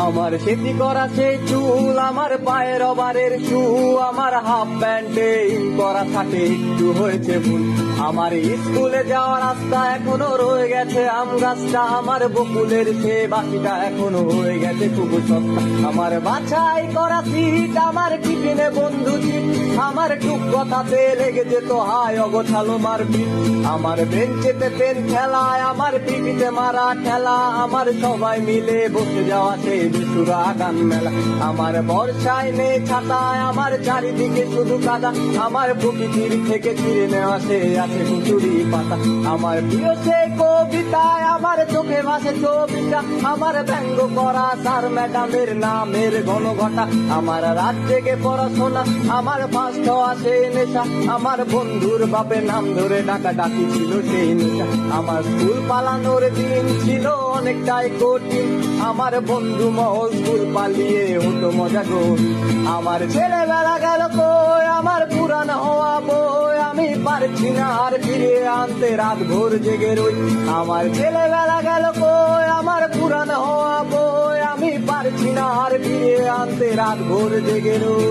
আমার সেটি করা সেই চুল, আমার পায়ের রবারের শু, আমার হাফ প্যান্টে ইন করা থাকে একটু হয়েছে ভুল। আমার স্কুলে যাওয়ার রাস্তা এখনো রয়ে গেছে আম গাছটা, আমার বকুলের সে বাকিটা এখনো হয়ে গেছে খুব সস্তা। আমার বাছাই করা সিট, আমার টিফিনে বন্ধু চিট, আমার টুক কথাতে লেগে যেত হায় অগোছালো মারপিট। আমার বেঞ্চেতে পেন খেলায়, আমার পিঠিতে মারা ঠেলা, আমার সবাই মিলে বসে যাওয়া সেই বেসুরা গান মেলা। আমার বর্ষায় নেই ছাতায়, আমার চারিদিকে শুধু কাদা, আমার প্রকৃতির থেকে ছিঁড়ে নেওয়া সে আছে কুচুরি পাতা। আমার প্রিয় সে কবিতায়, আমার চোখে ভাসে ছবিটা, আমার ব্যঙ্গ করা স্যার ম্যাডামের নামের ঘনঘটা। আমার রাত জেগে পড়াশোনা, আমার ফার্স্ট হওয়া সেই নেশা, আমার বন্ধুর বাপের নাম ধরে ডাকা ডাকি ছিল সেই নেশা। আমার স্কুল পালানোর দিন ছিল অনেকটাই কঠিন, আমার বন্ধু মহল স্কুল পালিয়ে হতো মজা গো। আমার ছেলেবেলা গেল কই, আমার পুরান হওয়া বই আমি পারছি না আর ফিরে আনতে, রাত ভোর জেগে রই। আমার ছেলেবেলা গেল কই, আমার পুরান হওয়া বই আমি পারছি না আর ফিরে আনতে, রাত ভোর জেগে রই।